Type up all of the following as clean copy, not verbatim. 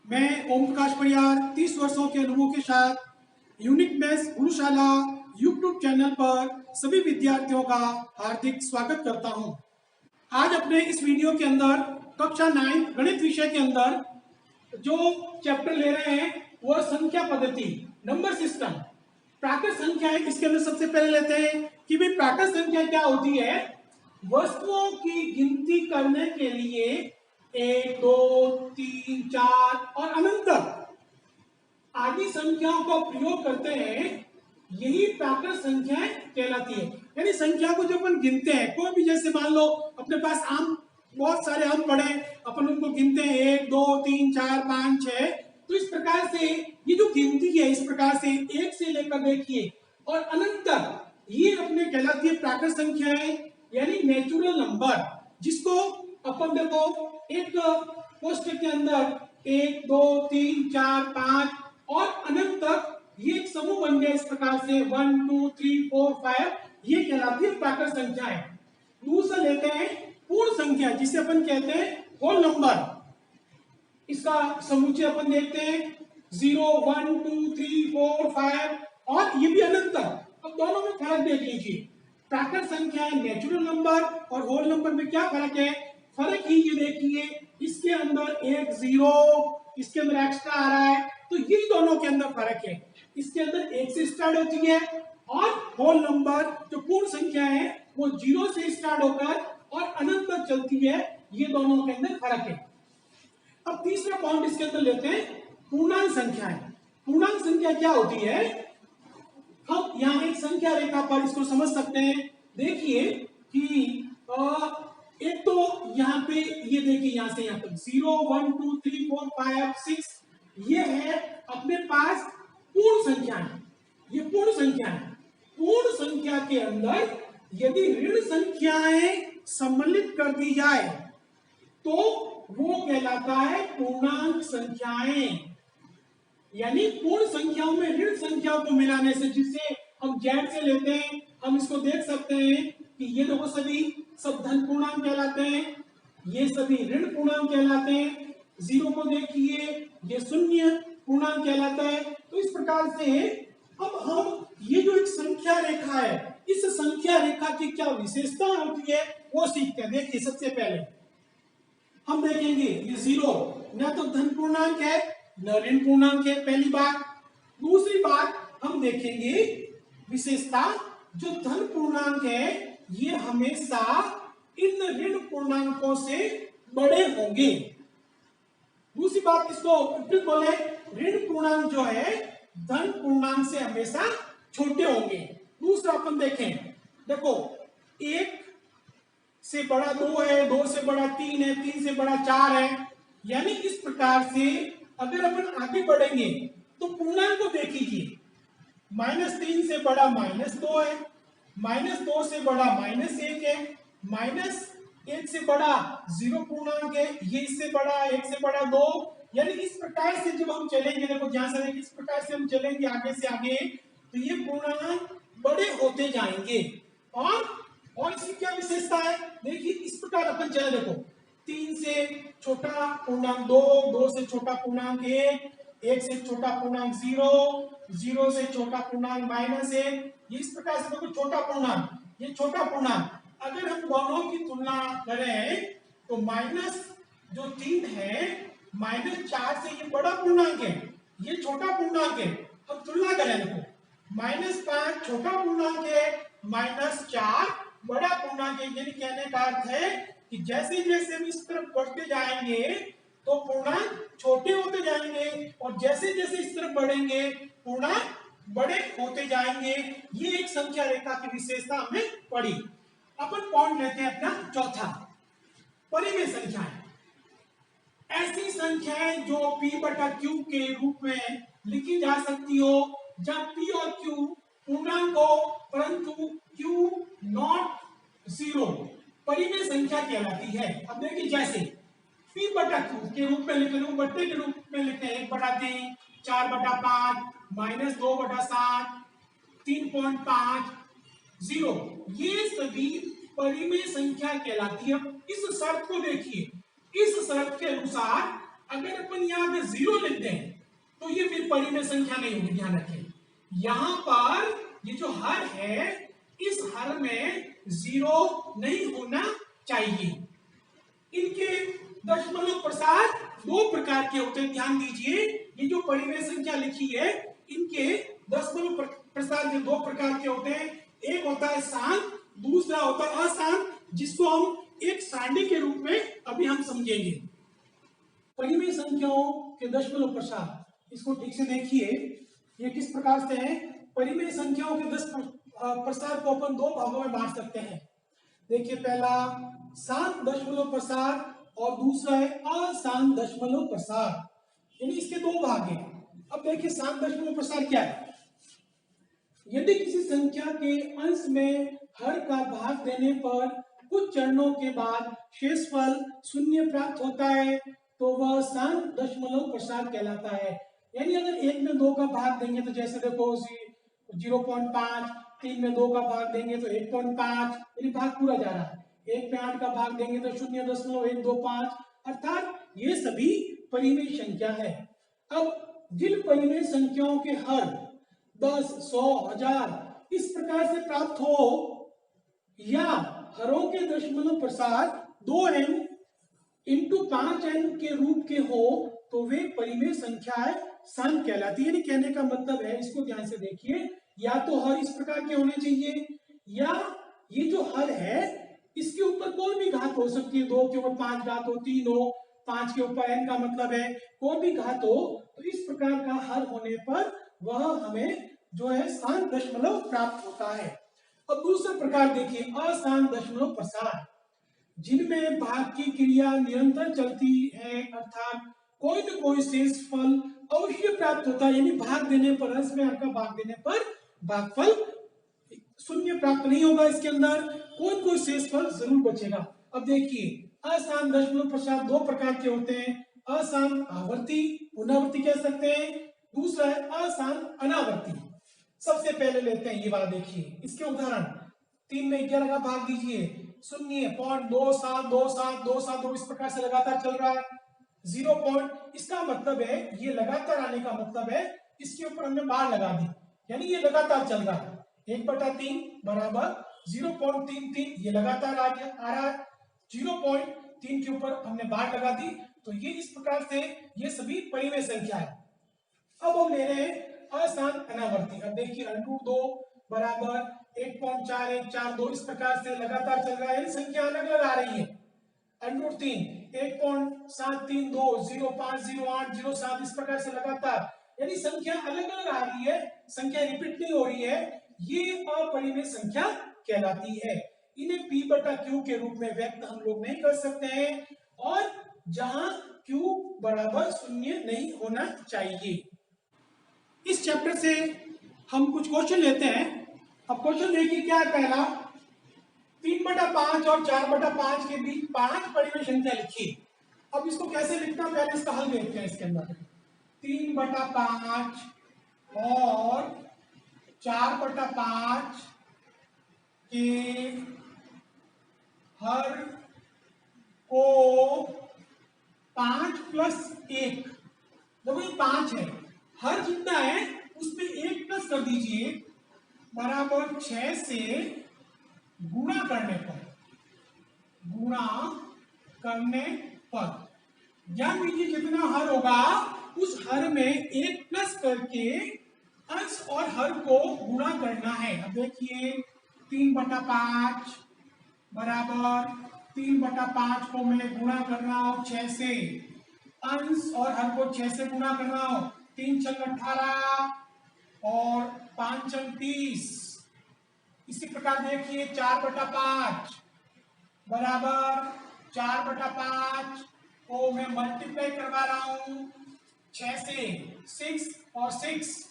मैं ओम प्रकाश परियार 30 वर्षों के अनुभव के साथ यूनिक मैथ्स गुरुशाला यूट्यूब चैनल पर सभी विद्यार्थियों का हार्दिक स्वागत करता हूं। आज अपने इस वीडियो के अंदर कक्षा 9 गणित विषय के अंदर जो चैप्टर ले रहे हैं वो संख्या पद्धति, नंबर सिस्टम, प्राकृत संख्याएं। इसके अंदर सबसे पहले लेते हैं कि भाई प्राकृत संख्या क्या होती है। वस्तुओं की गिनती करने के लिए 1, 2, 3, 4 और अनंत तक आदि संख्याओं का प्रयोग करते हैं, यही प्राकृत संख्याएं कहलाती है। यानी संख्या को जब अपन गिनते हैं, कोई भी, जैसे मान लो अपने पास आम, बहुत सारे आम पड़े, अपन उनको गिनते हैं 1, 2, 3, 4, 5, 6। तो इस प्रकार से ये जो गिनती है, इस प्रकार से एक से लेकर देखिए और अनंत तक, ये अपने कहलाती है प्राकृत संख्याएं, यानी नेचुरल नंबर, जिसको अपन देखो एक कोष्टक के अंदर 1, 2, 3, 4, 5 और अनंत तक ये एक समूह बन गया। इस प्रकार से 1, 2, 3, 4, 5, ये कहलाती है प्राकृत संख्याएं। दूसरा लेते हैं पूर्ण संख्या, जिसे अपन कहते हैं होल नंबर। इसका समुच्चय अपन देखते हैं 0, 1, 2, 3, 4, 5 और ये भी अनंत तक। अब दोनों में फर्क देख लीजिए, प्राकृत संख्याएं नेचुरल नंबर और होल नंबर में क्या फर्क है। फर्क ही ये देखिए, इसके अंदर एक 0, इसके अंदर एक्स्ट्रा आ रहा है, तो ये दोनों के अंदर फर्क है। इसके अंदर 1 से स्टार्ट होती है और होल नंबर जो पूर्ण संख्या है वो 0 से स्टार्ट होकर और अनंत तक चलती है। ये दोनों के अंदर फर्क है। अब तीसरा पॉइंट इसके अंदर लेते हैं पूर्णांक संख्याएं। पूर्णांक संख्या क्या होती है, हम यहाँ एक संख्या रेखा पर इसको समझ सकते हैं। देखिए कि एक तो यहाँ पे ये देखिए, यहाँ से यहाँ तक 0, 1, 2, 3, 4, 5, 6, ये है अपने पास पूर्ण संख्या है। ये पूर्ण संख्या है। पूर्ण संख्या के अंदर यदि ऋण संख्याएं सम्मिलित कर दी जाए तो वो कहलाता है पूर्णांक संख्याएं। यानी पूर्ण संख्याओं में ऋण संख्याओं को मिलाने से, जिससे हम जेड से लेते हैं, हम इसको देख सकते हैं कि ये देखो सभी सब धन पूर्णांक कहलाते हैं, ये सभी ऋण पूर्णांक कहलाते हैं। 0 को देखिए, ये शून्य पूर्णांक कहलाता है। तो इस प्रकार से अब हम ये जो एक संख्या रेखा है, इस संख्या रेखा की क्या विशेषता होती है वो सीखते हैं। देखिए सबसे पहले हम देखेंगे ये 0 न तो धन पूर्णांक है न ऋण पूर्णांक है, पहली बात। दूसरी बात हम देखेंगे विशेषता, जो धन पूर्णांक है ये हमेशा इन ऋण पूर्णांकों से बड़े होंगे। दूसरी बात, इसको विपरीत बोले, ऋण पूर्णांक जो है धन पूर्णांक से हमेशा छोटे होंगे। दूसरा अपन देखें, देखो 1 से बड़ा 2 है, 2 से बड़ा 3 है, 3 से बड़ा 4 है। यानी इस प्रकार से अगर अपन आगे बढ़ेंगे तो पूर्णांक को देखिए, -3 से बड़ा -2 है, -2 से बड़ा -1 है, -1 से बड़ा 0 पूर्णांक है, ये इससे बड़ा 1 से बड़ा 2। यानी इस प्रकार से जब हम चलेंगे, देखो ध्यान से देखिए, इस प्रकार से हम चलेंगे आगे से आगे, तो ये पूर्णांक बड़े होते जाएंगे। और इसकी क्या विशेषता है, देखिए इस प्रकार अपन चले, देखो 3 से छोटा पूर्णांक 2, 2 से छोटा पूर्णांक 1, 1 से छोटा पूर्णांक 0, 0 से छोटा पूर्णांक -1। ये इस प्रकार से देखो छोटा पूर्णांक, ये छोटा पूर्णांक। अगर हम दोनों की तुलना करें तो माइनस जो 3 है, -4 से ये बड़ा पूर्णांक है, ये छोटा पूर्णांक है। हम तुलना करें, देखो -5 छोटा पूर्णांक है, -4 बड़ा पूर्णांक है। यानी कहने का अर्थ है कि जैसे जैसे हम इस तरफ बढ़ते जाएंगे तो पूर्णांक छोटे होते जाएंगे, और जैसे जैसे इस तरफ बढ़ेंगे पूर्णांक बड़े होते जाएंगे। ये एक संख्या रेखा की विशेषता हमने पढ़ी। अपन पॉइंट लेते हैं अपना चौथा, परिमेय संख्याएं। ऐसी संख्याएं जो p/q के रूप में लिखी जा सकती हो, जब p और q पूर्णांक हो परंतु q नॉट 0, परिमेय संख्या कहलाती है। अब देखिए, जैसे p/q के रूप में लिखते हैं, बट्टे के रूप में लिखते हैं 1/3, 4/5, -2/7, 3.5, 0, ये सभी परिमेय संख्या कहलाती है। इस शर्त को देखिए, इस शर्त के अनुसार अगर अपन यहाँ पे 0 लिख दें तो ये फिर परिमेय संख्या नहीं होगी। ध्यान रखें, यहां पर ये जो हर है, इस हर में 0 नहीं होना चाहिए। इनके दशमलव प्रसार दो प्रकार के होते हैं। ध्यान दीजिए, ये जो परिमेय संख्या लिखी है, इनके दशमलव प्रसार जो दो प्रकार के होते हैं। एक होता है शांत, दूसरा होता है अशांत, जिसको हम एक सारणी के रूप में अभी हम समझेंगे। परिमेय संख्याओं के दशमलव प्रसार, इसको ठीक से देखिए, ये किस प्रकार से है। परिमेय संख्याओं के प्रसार को अपन दो भागों में बांट सकते हैं। देखिए, पहला शांत दशमलव प्रसार और दूसरा है अशांत दशमलव प्रसार, यानी इसके दो भाग हैं। अब देखिए, शांत दशमलव प्रसार क्या है। यदि किसी संख्या के अंश में हर का भाग देने पर कुछ चरणों के बाद शेषफल 0 प्राप्त होता है तो वह शांत दशमलव प्रसार कहलाता है। यानी अगर 1 में 2 का भाग देंगे तो जैसे देखो 0.5, 3 में 2 का भाग देंगे तो 1.5, यानी भाग पूरा जा रहा है। 1 में 8 का भाग देंगे तो 0.125, अर्थात ये सभी परिमेय संख्या है। अब जिन परिमेय संख्याओं के हर 10, 100, 1000 इस प्रकार से प्राप्त हो या हरों के दशमलव प्रसार 2n इंटू 5n के रूप के हो तो वे परिमेय संख्याएं शांत कहलाती है। यानी कहने का मतलब है, इसको ध्यान से देखिए, या तो हर इस प्रकार के होने चाहिए, या ये जो हर है इसके ऊपर कोई भी घात हो सकती है। 2 के ऊपर 5 घात हो, 3 हो, 5 के ऊपर n का मतलब है कोई भी घात हो, तो इस प्रकार का हर होने पर वह हमें जो है शांत दशमलव प्राप्त होता है। अब दूसरा प्रकार देखिए, अशांत दशमलव प्रसार, जिनमें भाग की क्रिया निरंतर चलती है, अर्थात कोई न कोई शेष फल अवश्य प्राप्त होता है। यानी भाग देने पर, अंश में हर का भाग देने पर भागफल 0 प्राप्त नहीं होगा, इसके अंदर कोई कोई शेष फल जरूर बचेगा। अब देखिए, अशांत दशमलव प्रसार दो प्रकार के होते हैं। अशांत आवर्ती, पुनरावर्ती कह सकते हैं, दूसरा है अशांत अनावर्ती। सबसे पहले लेते हैं ये वाला, देखिए इसके उदाहरण। 3 में 11 का भाग दीजिए, 0.272727 इस प्रकार से लगातार चल रहा है। 0 पॉइंट, इसका मतलब है ये लगातार आने का मतलब है इसके ऊपर हमने बार लगा दी, यानी ये लगातार चल रहा है। 1/3 बराबर 0.33, ये लगातार आ रहा है। 0.3 के ऊपर हमने बार लगा दी, तो ये इस प्रकार से ये सभी परिमेय संख्या है। अब हम ले रहे हैं अशांत अनावर्ती। अब देखिए, √2 बराबर 1.4142 इस प्रकार से लगातार चल रहा है, संख्या अलग अलग आ रही है। √3 1.732 0508 07 इस प्रकार से लगातार, यानी संख्या अलग अलग आ रही है, संख्या रिपीट नहीं हो रही है, ये अपरिमेय संख्या कहलाती है। इन्हें P/Q के रूप में व्यक्त हम लोग नहीं कर सकते हैं, और जहां Q बराबर 0 नहीं होना चाहिए। इस चैप्टर से हम कुछ क्वेश्चन लेते हैं। अब क्वेश्चन देखिए क्या है। पहला, 3/5 और 4/5 के बीच 5 परिमेय संख्या लिखिए। अब इसको कैसे लिखना, पहले इसका हल देखते हैं। इसके अंदर 3/5 और 4/5 के हर को 5 + 1, देखो ये 5 है, हर जितना है उसमें 1 प्लस कर दीजिए, बराबर 6 से गुणा करने पर ध्यान दीजिए, जितना हर होगा उस हर में 1 प्लस करके अंश और हर को गुणा करना है। अब देखिए, 3/5 बराबर 3/5 को मैं गुणा कर रहा हूं 6 से, अंश और हर को 6 से गुणा कर रहा हूं। 3 × 18 और 5 × 30। इसी प्रकार देखिए, 4/5 बराबर 4/5 को मैं मल्टीप्लाई करवा रहा हूं 6 से, 6 और 6,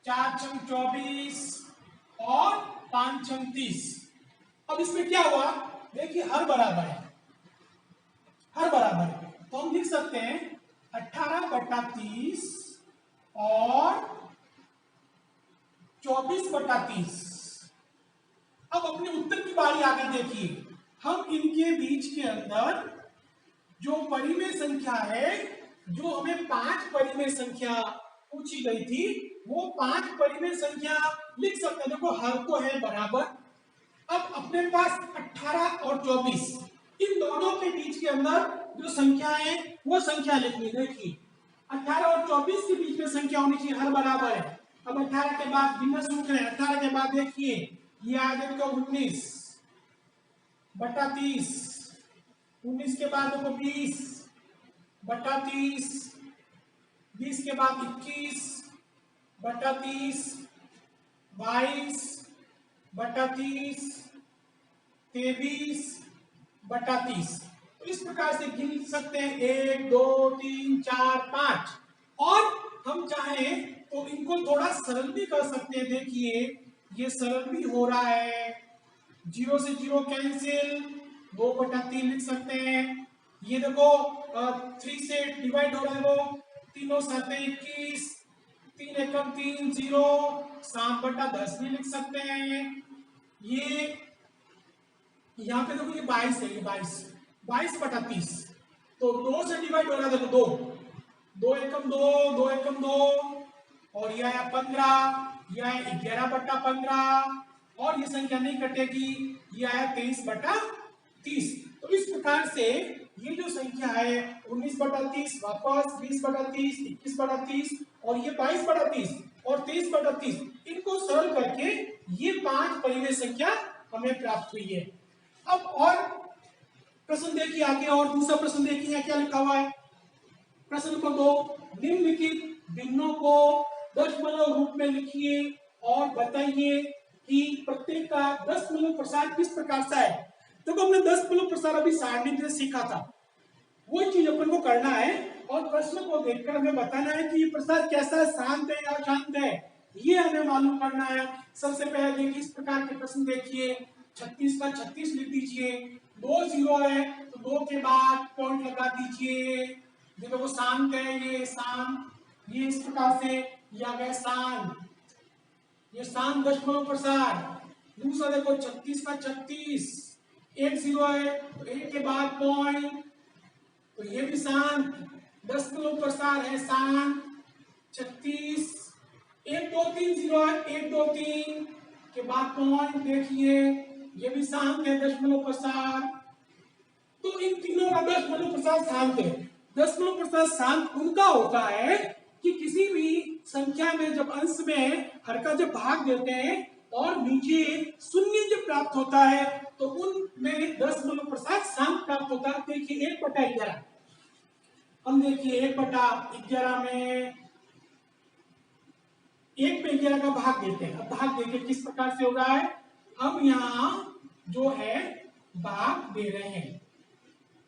4 × 24 और 5 × 30। अब इसमें क्या हुआ, देखिए हर बराबर है, तो हम लिख सकते हैं 18/30 और 24/30। अब अपने उत्तर की बारी आगे देखिए, हम इनके बीच के अंदर जो परिमेय संख्या है जो हमें 5 परिमेय संख्या पूछी गई थी वो 5 परिमेय संख्या लिख सकते हैं। देखो हर को है बराबर। अब अपने पास 18 और 24 इन दोनों के बीच के अंदर जो संख्या है वो संख्या लिखनी। देखिए 18 और 24 के बीच में संख्या होनी चाहिए, हर बराबर है। अब 18 के बाद गिनना शुरू करें। 18 के बाद देखिए ये आ जाएगा 19 बटा 30, 19 के बाद देखो 20 बटा 30, 20 के बाद 21 बटा 30, 22 बटा 30, 23 बटा 30। तो इस प्रकार से गिन सकते हैं 1 2 3 4 5। और हम चाहें तो इनको थोड़ा सरल भी कर सकते हैं। देखिए ये सरल भी हो रहा है, 0 से 0 कैंसिल, 2 बटा 3 लिख सकते हैं। ये देखो 3 से डिवाइड हो रहा है, वो 3 7 21, 3 एकम 3 0, 7 बटा 10 भी लिख सकते हैं। ये यहाँ पे देखो ये 22 है, ये 22 बटा 30। तो 2 से डिवाइड हो रहा है, देखो 2, 2 एकम 2, 2 एकम 2, और यह आया 15, यह आया 11 बटा 15, और ये संख्या नहीं कटेगी, ये आया 23 बटा 30। तो इस प्रकार से ये जो संख्या है 19 बटा 30, वापस 20 बटा 30, 21 बटा 30, और ये 22 बटा 30 और 23 बटा 30, इनको सरल करके ये 5 परिमेय संख्या हमें प्राप्त हुई है। अब और प्रश्न देखिए आगे, और दूसरा प्रश्न देखिए क्या लिखा हुआ है। प्रश्न नंबर 2, निम्नलिखित भिन्नों को दशमलव रूप में लिखिए और बताइए कि प्रत्येक का दशमलव प्रसार किस प्रकार से है। देखो हमने दशमलव प्रसार अभी सारणी में सीखा था, वो चीज अपन को करना है और प्रश्न को देखकर हमें बताना है कि ये प्रसार कैसा है, शांत है या अशांत है, ये हमें मालूम करना है। सबसे पहले देखिए इस प्रकार के प्रश्न देखिए, 36 का 36 लिख दीजिए, 2 0 है तो 2 के बाद पॉइंट लगा दीजिए। देखो वो शांत है, ये शांत, ये इस प्रकार से या गया शांत, ये शांत दशमलव प्रसार। दूसरा देखो 36 का 36, 1 0 है तो 1 के बाद पॉइंट, तो ये भी शांत दशमलव प्रसार है, शांत 36। 1 2 3 0 है, 1 2 3 के बाद पॉइंट, देखिए ये भी शांत है दशमलव प्रसार। तो इन तीनों का दशमलव प्रसार शांत है। दशमलव प्रसार शांत उनका होता है कि किसी भी संख्या में जब अंश में हर का जब भाग देते हैं और नीचे शून्य जब प्राप्त होता है तो उनमें दशमलव प्रसार शांत प्राप्त होता है। देखिए 1 बटा 11, हम देखिए 1 बटा 11 में 1 पे 11 का भाग देते हैं। अब भाग देके किस प्रकार से हो रहा है, हम यहाँ जो है भाग दे रहे हैं।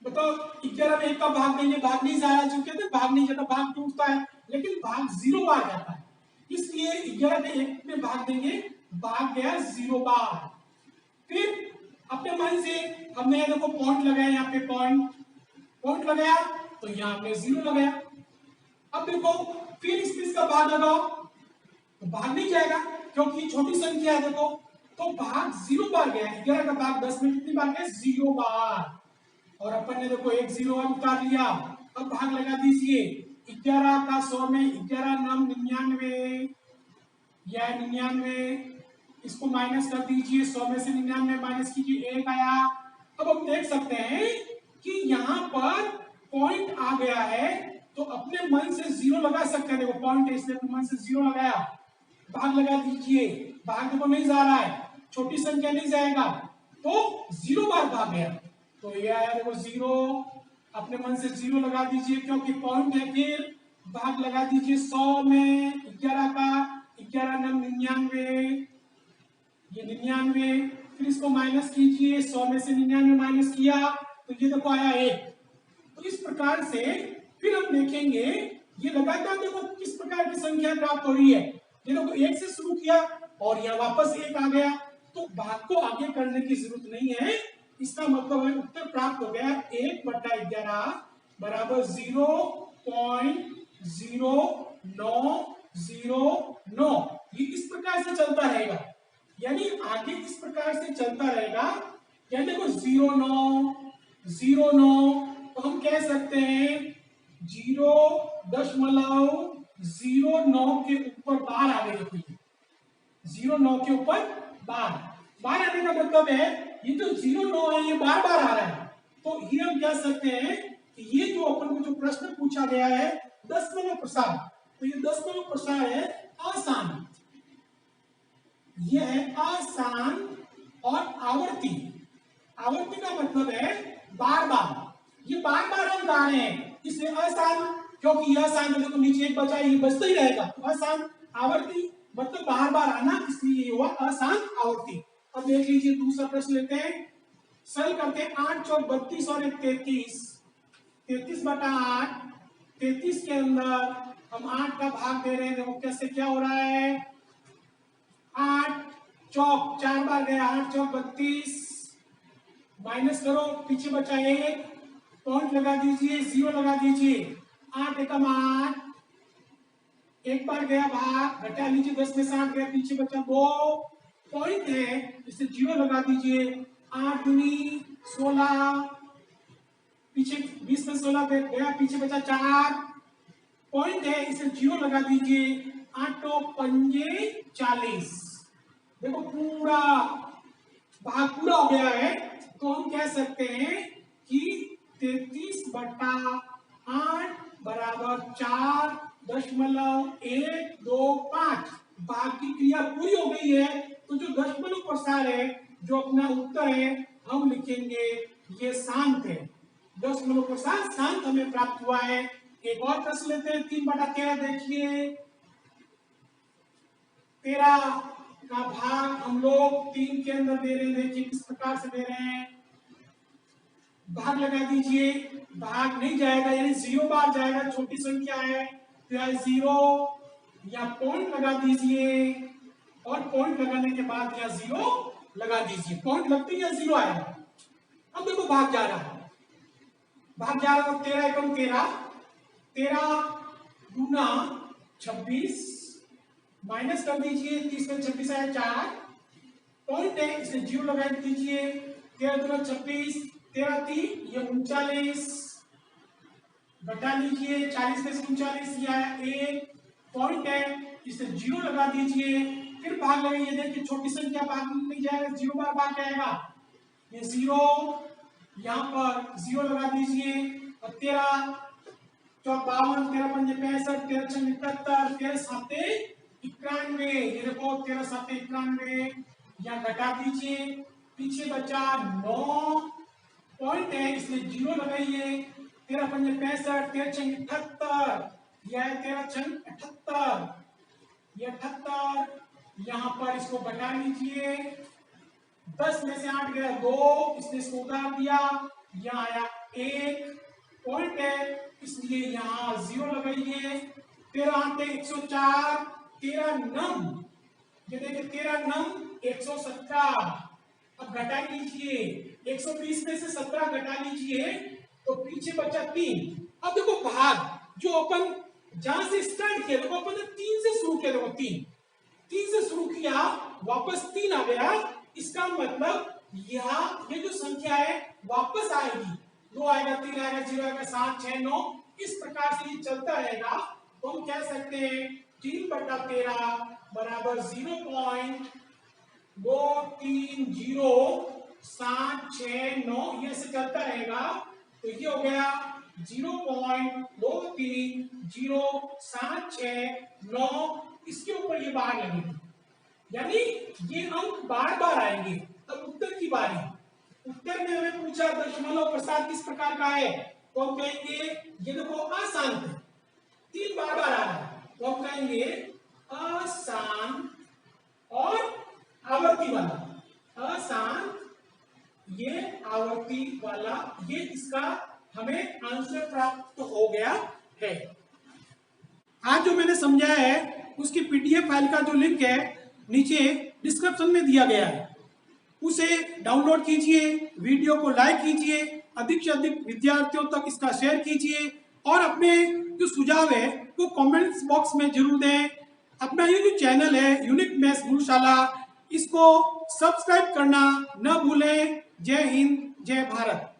बताओ 11 में 1 का भाग देंगे, भाग नहीं जा रहा, जो कहते हैं भाग नहीं जाता, भाग टूटता है, लेकिन भाग 0 बार जाता है। इसलिए 11 में 1 में भाग देंगे, भाग गया 0 बार। फिर अपने मन से हमने देखो पॉइंट लगाया, यहाँ पे पॉइंट लगाया तो यहाँ पे 0 लगाया। अब देखो फिर इसका भाग लगाओ तो भाग नहीं जाएगा क्योंकि छोटी संख्या है, देखो तो भाग 0 बार गया। 11 का भाग 10 में कितनी बार गया, 0 बार। और अपन ने देखो 1 0 उतार लिया। अब भाग लगा दीजिए, 11 का 100 में 11 9 99, यह 99, इसको माइनस कर दीजिए, 100 में से 99 माइनस कीजिए, 1 आया। अब हम देख सकते हैं कि यहाँ पर पॉइंट आ गया है तो अपने मन से 0 लगा सकते हैं। देखो पॉइंट है इसलिए अपने मन से 0 लगाया, भाग लगा दीजिए, भाग देखो नहीं जा रहा है, छोटी संख्या नहीं जाएगा तो 0 बार भाग गया। तो ये आया देखो 0, अपने मन से 0 लगा दीजिए क्योंकि पॉइंट है। फिर भाग लगा दीजिए 100 में 11 का, 11 9 99, ये 99, फिर इसको माइनस कीजिए, 100 में से 99 माइनस किया तो ये देखो आया 1। तो इस प्रकार से फिर हम देखेंगे ये लगातार देखो किस प्रकार की संख्या प्राप्त हो रही है। ये देखो 1 से शुरू किया और यहाँ वापस 1 आ गया, तो भाग को आगे करने की जरूरत नहीं है। इसका मतलब है उत्तर प्राप्त हो गया 1 बटा 11 बराबर 0.0909। ये इस प्रकार से चलता रहेगा, यानी आगे इस प्रकार से चलता रहेगा। यानी देखो 09 09, तो हम कह सकते हैं 0.09 के ऊपर बार आ गई। देखो ये 0.9 के ऊपर बार बार आने का मतलब है ये जो 0.9 है ये बार बार आ रहा है। तो ये हम कह सकते हैं कि ये जो अपन को जो प्रश्न पूछा गया है दशमलव प्रसार, तो ये दशमलव प्रसार है आसान, ये है आसान। और आवर्ती, आवर्ती का मतलब है बार बार, ये बार बार हम गा रहे हैं इसलिए आसान, क्योंकि ये आसान है तो नीचे एक बचा ये बचता ही रहेगा, तो आसान। आवर्ती मतलब बार बार आना, इसलिए ये हुआ आसान आवर्ती। अब देख लीजिए दूसरा प्रश्न लेते हैं, सरल करते हैं। 8 चौक 32 और 33, 33/8, 33 के अंदर हम 8 का भाग दे रहे हैं। देखो कैसे क्या हो रहा है, 8 चौक 4 बार गया, 8 चौक 32, माइनस करो पीछे बचा 1, पॉइंट लगा दीजिए, 0 लगा दीजिए, 8 एकम 8, एक बार गया भाग, घटा लीजिए, 10 में से 8 गया, पीछे बचा 2, पॉइंट है इसे 0 लगा दीजिए, 8 दूनी 16, पीछे 20 में 16 गया, पीछे बचा 4, पॉइंट है इसे 0 लगा दीजिए, 8 पंजे 40। देखो पूरा भाग पूरा हो गया है, तो हम कह सकते हैं कि 33/8 बराबर 4.125। भाग की क्रिया पूरी हो गई है, तो जो दशमलव प्रसार है, जो अपना उत्तर है, हम लिखेंगे ये शांत है। दशमलव प्रसार शांत हमें प्राप्त हुआ है। एक और प्रश्न लेते हैं, 3/13 देखिए, 13 का भाग हम लोग 3 के अंदर दे रहे हैं। देखिए किस प्रकार से दे रहे हैं, भाग लगा दीजिए, भाग नहीं जाएगा यानी 0 बार जाएगा, छोटी संख्या है तो या 0 या पॉइंट लगा दीजिए, और पॉइंट लगाने के बाद या 0 लगा दीजिए, पॉइंट लगते ही या 0 आएगा। अब देखो भाग जा रहा है, भाग जा रहा है, 13 एकम 13, 13 दूना 26, माइनस कर दीजिए, 30 में 26 आया 4, पॉइंट है इसे 0 लगा दीजिए, 13 दूना 26, 13 3 ये 39, घटा लीजिए, 40 में से 39 ये आया 1, पॉइंट है इसे 0 लगा दीजिए, फिर भाग लगाइए। देखिए छोटी संख्या भाग नहीं जाएगा, 0 बार भाग जाएगा, ये 0 यहाँ पर 0 लगा दीजिए, और 13 चौक 52, 13 पंजे 65, 13 छंग 71, 13 साते 91, ये देखो 13 साते 91, यहाँ घटा दीजिए, पीछे बचा 9, पॉइंट है इसलिए 0 लगाइए, 13 पंजे 65, 13 छंग 78, यह है 13 छंग 78, ये 78, यहाँ पर इसको घटा लीजिए, 10 में से 8 गया 2, इसने इसको उतार दिया, यहाँ आया 1, पॉइंट है इसलिए यहाँ 0 लगाइए, 13 8 104, 13 नम, ये देखिए 13 नम 117, अब घटा लीजिए, 120 में से 17 घटा लीजिए तो पीछे बचा 3। अब देखो भाग जो अपन जहां से स्टार्ट किया, देखो अपन ने 3 से शुरू किया, देखो 3 से शुरू किया, वापस 3 आ गया, इसका मतलब यहाँ ये जो संख्या है वापस आएगी, 2 आएगा, 3 आएगा, 0 आएगा, 7 6 9, इस प्रकार से ये चलता रहेगा। तो हम कह सकते हैं 3/13 बराबर 0.230769, ये से चलता रहेगा, तो ये हो गया 0.230769, इसके ऊपर ये बार लगेगी, यानी ये अंक बार बार आएंगे। अब उत्तर की बारी, उत्तर में हमें पूछा दशमलव प्रसार किस प्रकार का है, तो हम कहेंगे ये देखो आसान है, 3 बार बार आ रहा है, तो हम कहेंगे आसान और आवर्ती वाला, आसान ये आवर्ती वाला, ये इसका हमें आंसर प्राप्त हो गया है। आज जो मैंने समझाया है उसकी पीडीएफ फाइल का जो लिंक है नीचे डिस्क्रिप्शन में दिया गया है, उसे डाउनलोड कीजिए, वीडियो को लाइक कीजिए, अधिक से अधिक विद्यार्थियों तक इसका शेयर कीजिए, और अपने जो सुझाव है वो कमेंट्स बॉक्स में जरूर दें। अपना ये जो चैनल है यूनिक मैथ्स गुरुशाला, इसको सब्सक्राइब करना न भूलें। जय हिंद, जय भारत।